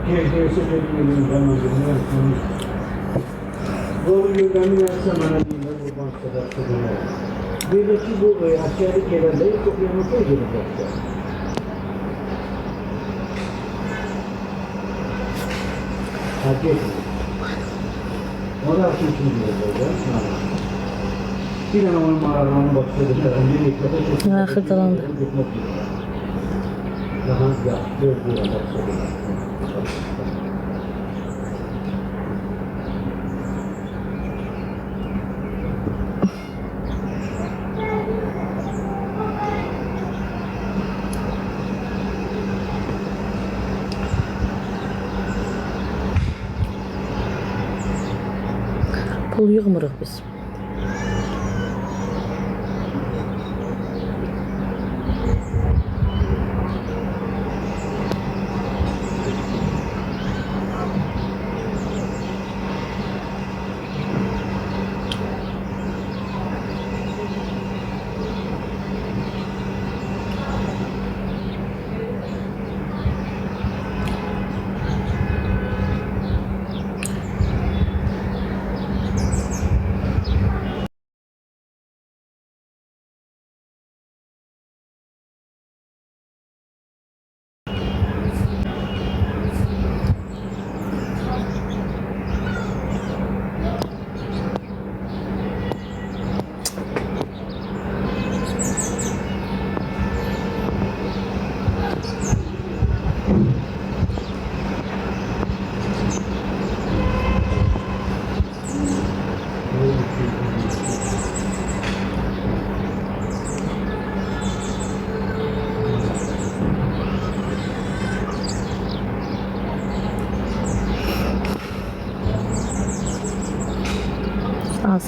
GDS dediğim zaman doğru gündemi yapsa bana bilmem bu bankada tutulur. Bir de ki bu askerlik yerinde çok yanlış olacak. Hak etmiyor. O da kim diyor? Bir an onun mağaralarını başladı. Ha, xırdalandı. Daha gördüğü başladı. Pul yığmırıq biz.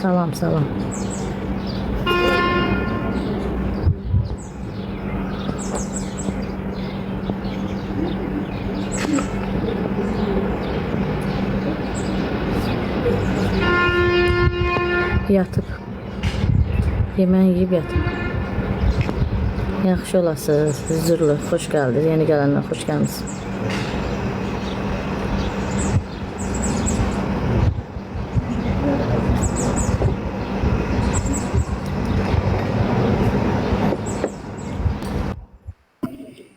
Salam, salam. Yatıb. Yeməğini yeyib yatıb. Yaxşı olasınız. Huzurlu, xoş gəldiniz. Yeni gələnlər xoş gəlmisiniz.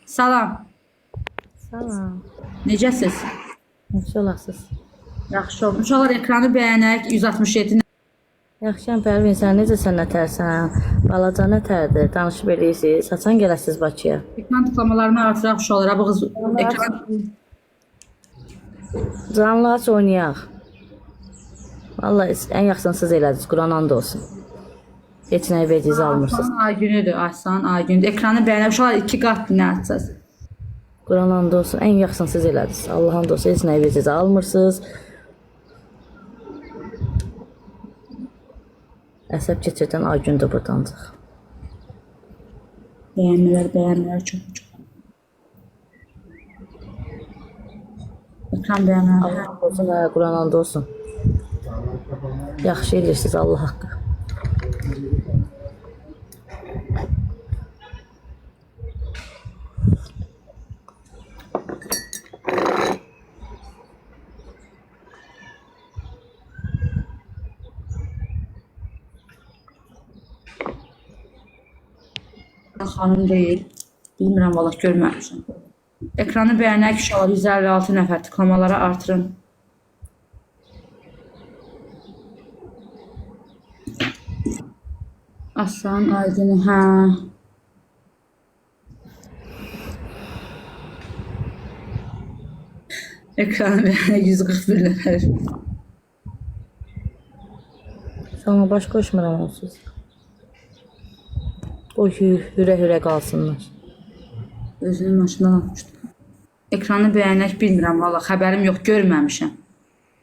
Salam. Salam. Necəsiz? Yaxşı olasınız. Yaxşı olmuş. Uşaqlar ekranı bəyənək 167. Yaxşıyam Pərvin, sən necəsən, nətərsən? Balaca nətərdir? Danışıb eləyirsiniz. Haçan gələsiniz Bakıya? Ekran tıklamalarını artıraq uşaqlara. Bu qız ekran Canlı aç oynayaq. Vallahi ən yaxşısını siz elədiniz. Quran and olsun. Heç nəyi vecizə almırsınız. Aslan Aygünüdür. Aslan Aygünüdür. Ekranı bəyənək. Uşaqlar 2 qat nə açacağız? Quran and olsun. Ən yaxşısını siz elədiniz. Allah and olsun. Heç nəyi vecizə almırsınız. Əsəb keçirdən Aygün də buradancıq. Bəyənmələr çox. Ekran bəyənmələr. Allah olsun, Quran and olsun. Yaxşı eləyirsiniz Allah haqqı. Xanım deyil. Bilmirəm, valla görməmişəm. Ekranı bəyənək uşaqlar 156 nəfər tıklamaları artırın. Aslan Aydın, hə. Ekranı bəyənək 141 nəfər. Sana baş koşmuram onsuz. O hürə qalsınlar. Özünün maşından atmışdım. Ekranı bəyənək bilmirəm, valla xəbərim yox, görməmişəm.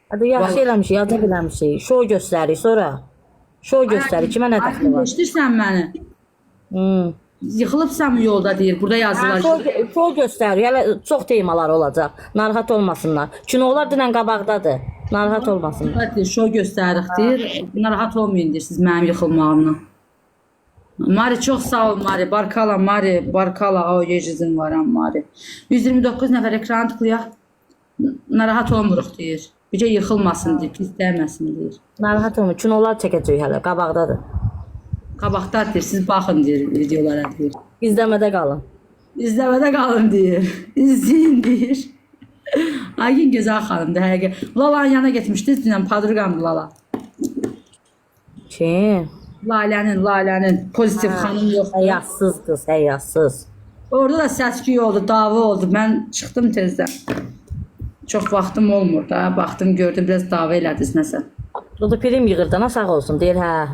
Hadi yaxşı eləmişik, yada biləmişik. Şou göstərik sonra. Şou göstərik, kimə nə dəxli var? Eşidirsən məni? Yıxılıbsan mı yolda deyir, burada yazılar. Şou göstərik, hələ çox temalar olacaq. Narahat olmasınlar. Kinolar dünən qabaqdadır. Narahat olmasınlar. Hadi şou göstərik deyir. Narahat olmayın deyirsiniz mənim yıxılmağımla. Mari çok sağ ol Mari. Barkala Mari. Barkala. O yecizin varam Mari. 129 nəfər ekranı tıklayaq. narahat olmuruq deyir. Bircə yıxılmasın deyir, pis dəyməsin deyir. Narahat olma. Kinolar çəkəcək hələ. Qabaqdadır. Qabaqda deyir, siz baxın deyir videolara deyir. İzləmədə qalın. İzləmədə qalın deyir. İzləyin deyir. Aygün gözəl xanımdır həqiqət. Lalanın yanına getmişdiniz dünən padruqamdır Lala. Kim? Lalənin pozitiv xanım yoxdur. Həyatsız qız, həyatsız. Orada da səs-küy oldu, dava oldu. Mən çıxdım tezdən. Çox vaxtım olmur da. Baxdım, gördüm, biraz dava elədiniz nəsə. O da prim yığırdan sağ olsun, deyir hə.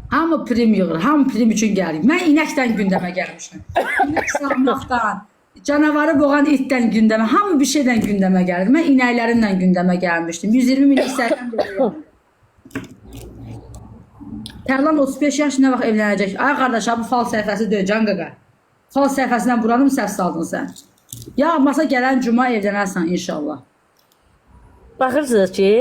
Hamı prim yığır, hamı prim üçün gəlir. Mən inəkdən gündəmə gəlmişəm. İnək sağmaqdan, canavarı boğan itdən gündəmə, hamı bir şeydən gündəmə gəlir. Mən inəklərinlə gündəmə gəlmişdim. 120 minlik sərdən deyirəm. Tərlan 35 yaş nə vaxt evlənəcək? Ay qardaş, bu fal səhifəsi deyil, Can qaqa. Fal səhifəsindən buranı mı səhv saldın sən? Yağmasa gələn cuma evlənərsən inşallah. Baxırsınız ki,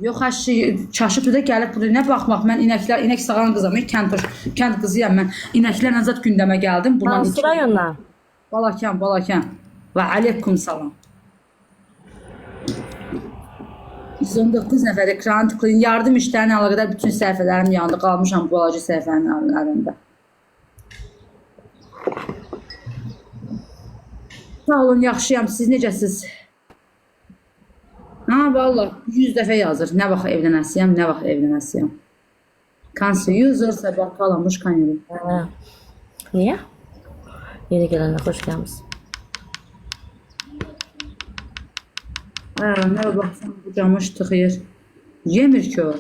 Yox, əşi, çaşıb da gəlib buraya nə baxmaq? Mən inək sağan qızam, kənd qızıyam mən. İnəklərlə zət gündəmə gəldim. hansı rayondan? Balakan. Və aleykum salam. 119 nəfər ekranı tıklayın. Yardım işlərinə əlaqədar bütün səhifələrim yandı. Qalmışam bu balaca səhifənin əlində. Sağ olun, yaxşıyam. Siz necəsiz? Ha, valla 100 dəfə yazır. Nə vaxt evlənəsiyəm. Cancer user sabah qalamış kanyonu. Niyə? Yeni gələnlər xoş gəlmişsiniz. Nə baxsan bu camış tıxıyır. Yemir ki o.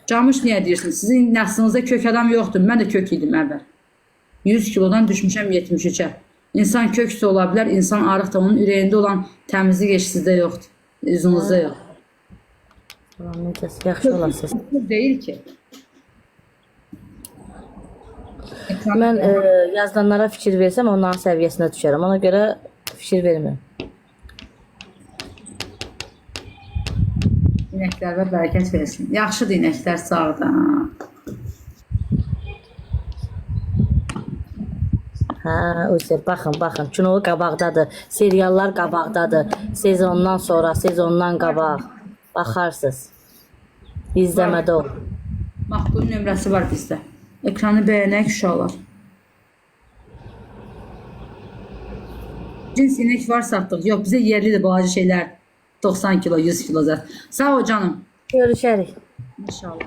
Camış niyə deyirsiniz? Sizin nəslınızda kök adam yoxdur. Mən də kök idim əvvəl. 100 kilodan düşmüşəm 73-ə. İnsan köksə ola bilər, insan arıq da onun ürəyində olan təmizlik eş sizdə yoxdur. Üzünüzdə yox. Salam, necəsiz? Yaxşı olasınız. Deyil ki. Mən yazılanlara fikir versəm onların səviyyəsinə düşərəm. Ona görə fikir vermirəm. İnəklər və bərəkət versin. Yaxşıdır inəklər sağda. Hə, oysa baxın. Kino qabaqdadır. Seriallar qabaqdadır. Sezondan sonra, sezondan qabaq. Baxarsınız. İzləmədə ol. Mahbubun nömrəsi var bizdə. Ekranı bəyənək uşaqlar. Cins inek var satdıq. Yox, bizə yerlidir balaca şeylər. 90 kilo, 100 kilo zət. Sağ ol canım. Görüşərik. İnşallah.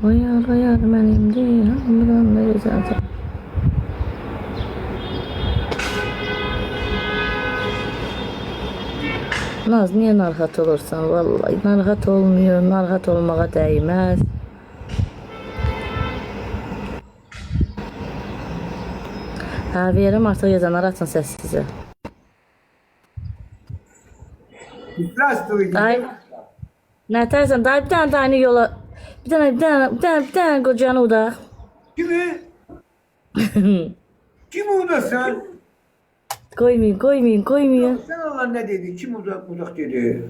Oyar mənimdir, hamıdan da gözəldir. Naz, niyə narahat olursan? Vallahi narahat olmuyor, narahat olmağa dəyməz. Hə, verim artıq yazanlar açın səs sizə. Day, nə tərsən? Day, bir dənə dayını yola... Bir dənə qocanı udaq. Kimi? Kim udasın? Qoymayın. Sen Allah ne dedi? Kim uzak dedi?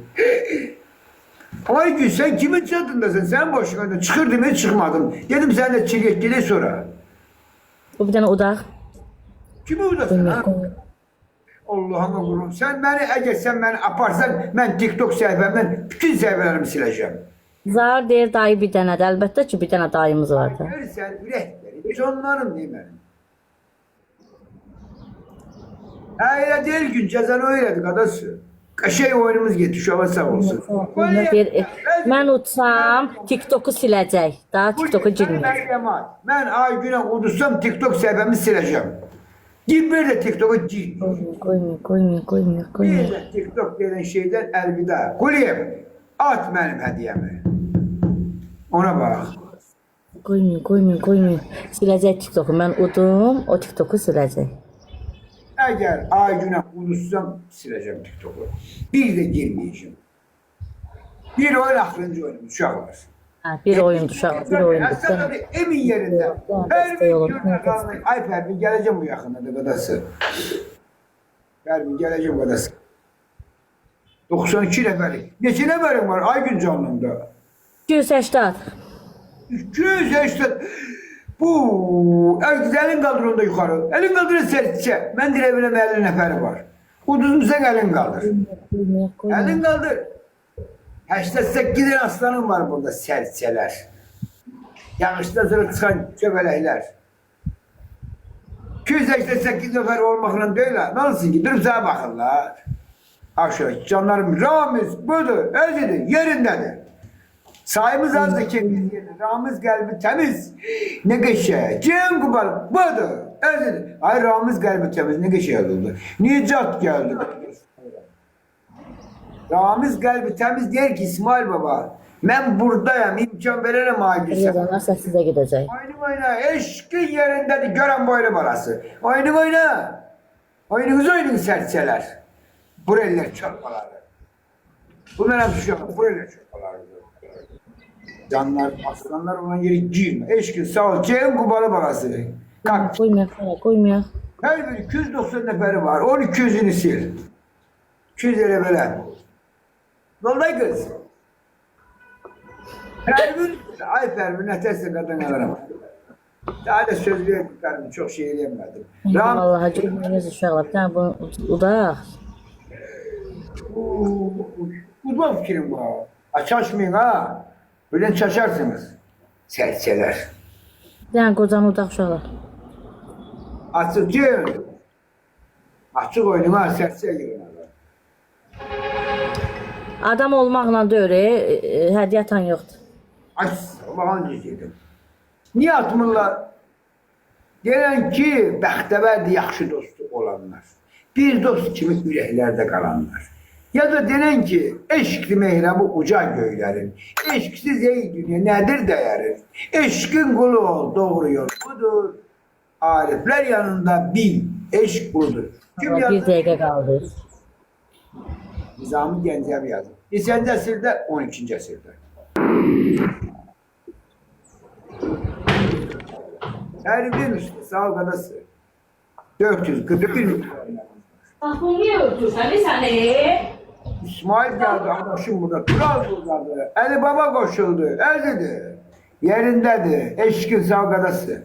Ay gün sen kimin çatındasın? Sen boşuna çıkırdın mı çıkmadın. Dedim sen de çilek gele sonra. Bu bir dənə udaq. Kimi udasın ha? Allah'ıma kurum. Sen beni eğer sen beni aparsan ben TikTok sayfamdan bütün sayfalarımı sileceğim. Zar deyir dayı bir dənədir. Əlbəttə ki bir dənə dayımız var da. Görürsen ürəkləri. Biz onların değil benim. Öyle değil gün cezanı öyledik adası. Şey oyunumuz gitti şu an sağ olsun. Mən utsam TikTok'u siləcək. Daha TikTok'a girməyəcək. Ben ay güne udursam TikTok sayfamı sileceğim. Gir bir de TikTok'a gir. Qoymayın. Bir de TikTok denen şeyden elvida. Kuliyem at benim hediyemi. Ona bak. Qoymayın. Siləcək TikTok'u. Mən udum, o TikTok'u siləcək. Eğer ay güne unutsam sileceğim TikTok'u. Bir de girmeyeceğim. Bir oyun aklınca oyunum uşaklar. Bir oyundu uşaq, bir oyundu. Aslında emin yerinde. Yok, Her desteği olur. gün görünen ay Pervin geleceğim bu yakında kadası. Pervin geleceğim kadası. 92 neferi. Neçə nəfərin var Aygün canlımda? 280. 280. Bu elin kaldır onda yukarı. Elin kaldır sertçe. Ben direbilem 50 neferi var. Uduzumsan elin kaldır. Elin kaldır. 88 aslanım var burada sertçeler. Yağışta sonra çıkan çöbelekler. 288 nefer olmakla değil ha. Nasıl ki durub sana bakırlar. Aşağı canlarım Ramiz budur, özüdür, yerindedir. Sayımız azdır ki Ramiz kalbi temiz. Ne geçe? Cem Kubal budur, özüdür. Ay Ramiz kalbi temiz ne geçe oldu? Nicat geldi. Ramiz kalbi temiz der ki İsmail Baba. Ben buradayım, imkan veririm Aygül. Yazanlarsa sizə gedəcək. Oyna, eşkin yerindedir, gören boylu balası. Oyna. Oynayın serçeler. Buraylar çarpaları. Bunlar hep şu an, buraylar çarpaları. Canlar, aslanlar olan yeri girme. Eşkin sağ ol, Ceyhun Kubalı balası. Kalk. Qoymayaq. Her bir 290 neferi var, 1200'ünü sil. 200 lira böyle. Vallahi kız. Pervin, ay Pervin, neterse kadın alırım. Daha da söz verdim Pervin, çok şey diyemedim. Vallahi görməyiniz uşaqlar. Bir dənə bunu udaq. Uzman fikrim bu. Açaşmayın ha. Böyle çaşarsınız. Serçeler. Bir dənə qocanı udaq uşaqlar. Açıkçı. Açık oynama serçe girin. Adam olmaqla deyil, hədiyyə atan yoxdur. Ay Allah'ın ciziydim. Niye atmırlar? Denen ki bəxtəvərdir yaxşı dostu olanlar. Bir dost kimi ürəklərdə qalanlar. Ya da denen ki eşkli mehrabı uca göylərin. Eşksiz ey dünya nədir dəyərin? Eşkin qulu ol doğru yol budur. Arifler yanında bil eşk budur. Kim Bir yazdı? dəqiqə qaldı. Nizami Gəncəvi yazdı. 2-ci əsrdə, 12-ci əsrdə. Pervin üstü sağ kadası. 441 milyon. Bax, bunu niyə öldürsən, səni? İsmail geldi adaşım burada. Kral burada. Ali Baba koşuldu. Eldedir. Yerindedir. Eşkin sağ kadası.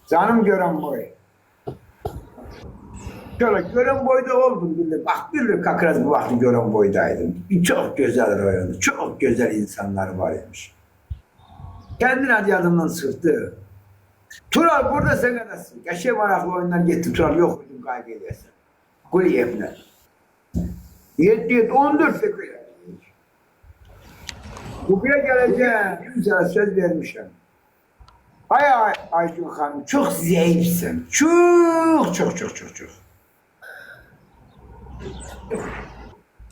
Canım gören boy. Şöyle gören boyda oldum bildim. Bak bilir kakraz bu vakti gören boydaydım. Çok güzel rayonu. Çok güzel insanlar var imiş. Kendin hadi adımdan sırtı. Tural burada sen kadasın. Geçe maraklı oyunlar gitti. Tural yok dedim kaybedersin. Kuliyev'le. 14 dakika. Buraya geleceğim. Güzel söz vermişim. Ay Ayşe Hanım çok zayıfsın. Çok.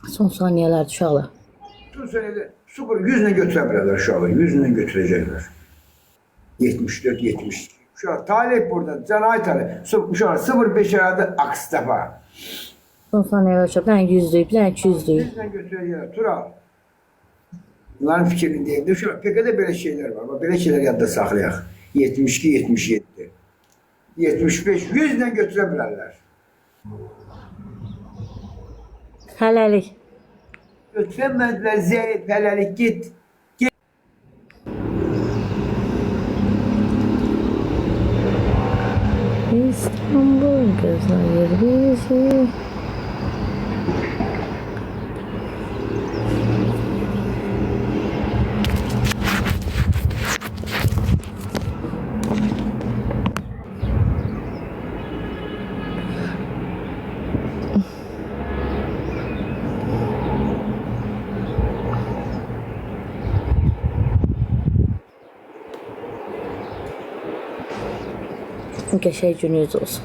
Son saniyələr uşaqlar. Şu senede sıfır 100'le götürebilirler şu an. 100'le götürecekler. 74, 70. Şu an talep burada. Canay talep. Şu an 0,5 arada Akstafa. Son saniyələr uşaq. Bir dənə 100'lük, bir dənə 200'lük. 100'le götürecekler. Tural. Bunların fikrindeyim. Şu an PK'da böyle şeyler var. Bak böyle şeyler yadda saklayaq. 72, 77. 75, 100'le götürebilirler. Hələlik. Götüremediler. Zeyf, helelik git. İstanbul gözler bizi. Qəşəng gününüz olsun.